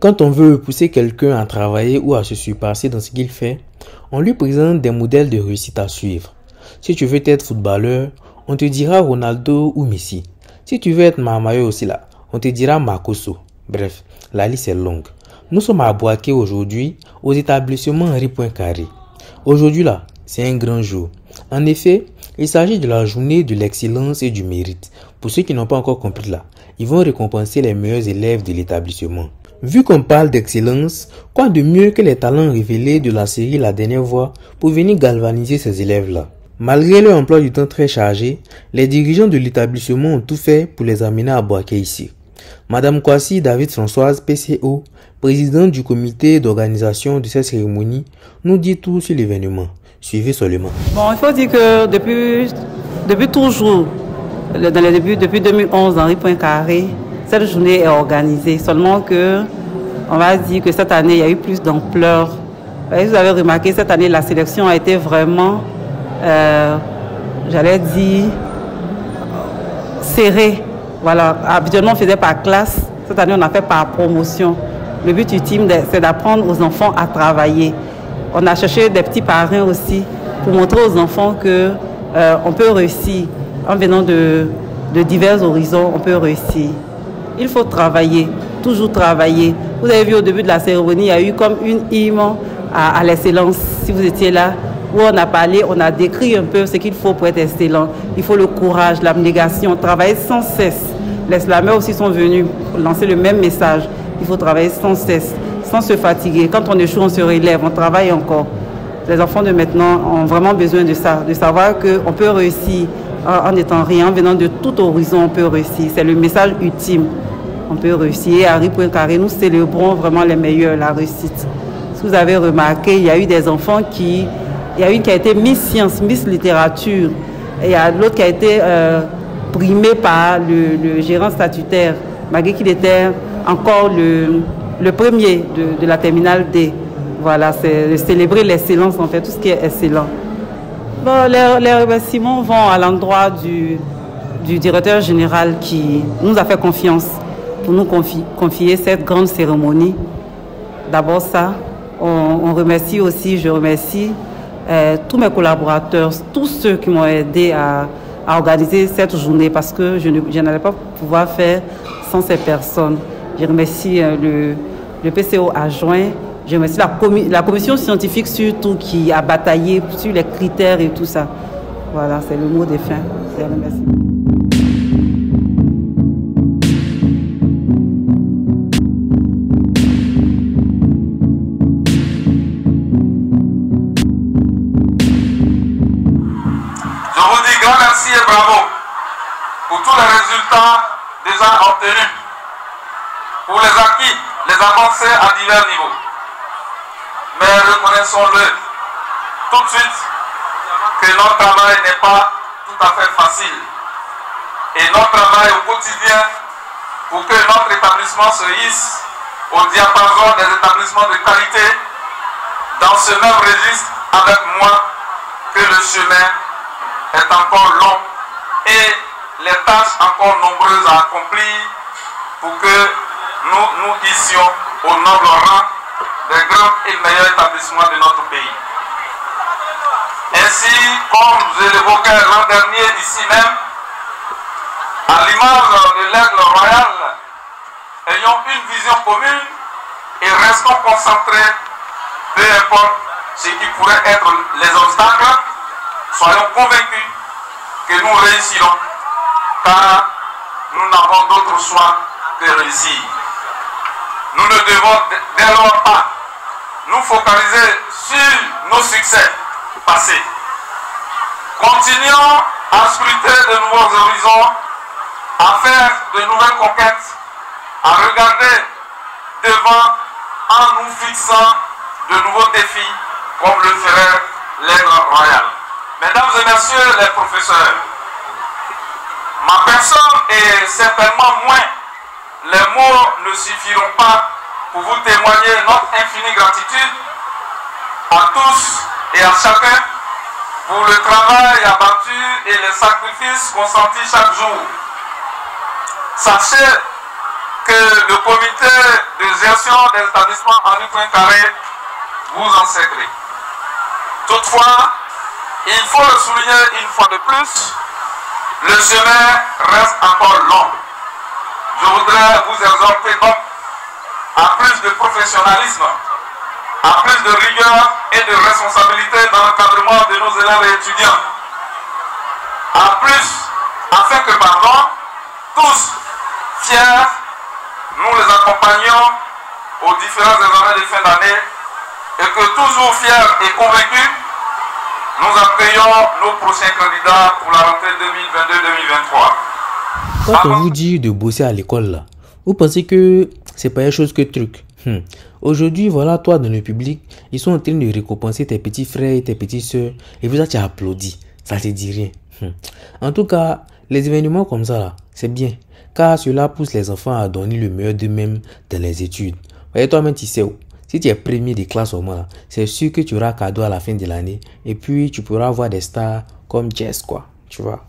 Quand on veut pousser quelqu'un à travailler ou à se surpasser dans ce qu'il fait, on lui présente des modèles de réussite à suivre. Si tu veux être footballeur, on te dira Ronaldo ou Messi. Si tu veux être Mamayo aussi là, on te dira Makosso. Bref, la liste est longue. Nous sommes à Bouaké aujourd'hui, aux établissements Henri Poincaré. Aujourd'hui là, c'est un grand jour. En effet, il s'agit de la journée de l'excellence et du mérite. Pour ceux qui n'ont pas encore compris là, ils vont récompenser les meilleurs élèves de l'établissement. Vu qu'on parle d'excellence, quoi de mieux que les talents révélés de la série La Dernière Voix pour venir galvaniser ces élèves-là. Malgré leur emploi du temps très chargé, les dirigeants de l'établissement ont tout fait pour les amener à Bouaké ici. Madame Kwasi David Françoise, PCO, présidente du comité d'organisation de cette cérémonie, nous dit tout sur l'événement. Suivez seulement. Bon, il faut dire que depuis toujours, dans les débuts, depuis 2011, Henri Poincaré, cette journée est organisée. Seulement que, on va dire que cette année, il y a eu plus d'ampleur. Vous avez remarqué, cette année, la sélection a été vraiment, j'allais dire, serrée. Voilà, habituellement, on faisait par classe. Cette année, on a fait par promotion. Le but ultime, c'est d'apprendre aux enfants à travailler. On a cherché des petits parrains aussi pour montrer aux enfants qu'on peut réussir. En venant de divers horizons, on peut réussir. Il faut travailler, toujours travailler. Vous avez vu au début de la cérémonie, il y a eu comme une hymne à l'excellence, si vous étiez là, où on a parlé, on a décrit un peu ce qu'il faut pour être excellent. Il faut le courage, l'abnégation, travailler sans cesse. Les slameurs aussi sont venus pour lancer le même message. Il faut travailler sans cesse, sans se fatiguer. Quand on échoue, on se relève, on travaille encore. Les enfants de maintenant ont vraiment besoin de ça, de savoir qu'on peut réussir en n'étant rien, en venant de tout horizon, on peut réussir. C'est le message ultime. On peut réussir. Et à Henri Poincaré, nous célébrons vraiment les meilleurs, la réussite. Si vous avez remarqué, il y a eu des enfants il y a une qui a été Miss Science, Miss Littérature. Et il y a l'autre qui a été primé par le gérant statutaire, malgré qu'il était encore le premier de la terminale D. Voilà, c'est de célébrer l'excellence, en fait, tout ce qui est excellent. Bon, les remerciements vont à l'endroit du directeur général qui nous a fait confiance pour nous confier cette grande cérémonie. D'abord ça, on remercie aussi, je remercie tous mes collaborateurs, tous ceux qui m'ont aidé à organiser cette journée parce que je n'allais pas pouvoir faire sans ces personnes. Je remercie le PCO adjoint, je remercie la commission scientifique surtout qui a bataillé sur les critères et tout ça. Voilà, c'est le mot de fin. Je remercie. Merci et bravo pour tous les résultats déjà obtenus, pour les acquis, les avancées à divers niveaux. Mais reconnaissons-le tout de suite que notre travail n'est pas tout à fait facile. Et notre travail au quotidien pour que notre établissement se hisse au diapason des établissements de qualité dans ce même registre avec moi que le chemin est encore long et les tâches encore nombreuses à accomplir pour que nous hissions au noble rang des grands et meilleurs établissements de notre pays. Ainsi, comme je l'évoquais l'an dernier ici même, à l'image de l'aigle royal, ayons une vision commune et restons concentrés, peu importe ce qui pourrait être les obstacles. Soyons convaincus que nous réussirons, car nous n'avons d'autre choix que réussir. Nous ne devons dès lors pas nous focaliser sur nos succès passés. Continuons à scruter de nouveaux horizons, à faire de nouvelles conquêtes, à regarder devant en nous fixant de nouveaux défis comme le ferait l'aigle royal. Mesdames et messieurs les professeurs, ma personne et certainement moins, les mots ne suffiront pas pour vous témoigner notre infinie gratitude à tous et à chacun pour le travail abattu et les sacrifices consentis chaque jour. Sachez que le comité de gestion des établissements en Pointe-Carré vous en sait gré. Toutefois, il faut le souligner une fois de plus, le chemin reste encore long. Je voudrais vous exhorter donc à plus de professionnalisme, à plus de rigueur et de responsabilité dans l'encadrement de nos élèves et étudiants. Afin que, tous fiers, nous les accompagnons aux différents examens de fin d'année et que toujours fiers et convaincus, nous accueillons nos prochains candidats pour la rentrée 2022-2023. Quand on vous dit de bosser à l'école là, vous pensez que c'est pas une chose que truc. Aujourd'hui, voilà, toi dans le public, ils sont en train de récompenser tes petits frères et tes petites soeurs et vous tu applaudis. Ça te dit rien. En tout cas, les événements comme ça là, c'est bien. Car cela pousse les enfants à donner le meilleur d'eux-mêmes dans les études. Voyez, toi-même, tu sais où. Si tu es premier de classe au moins, c'est sûr que tu auras cadeau à la fin de l'année. Et puis, tu pourras voir des stars comme Jess, quoi. Tu vois.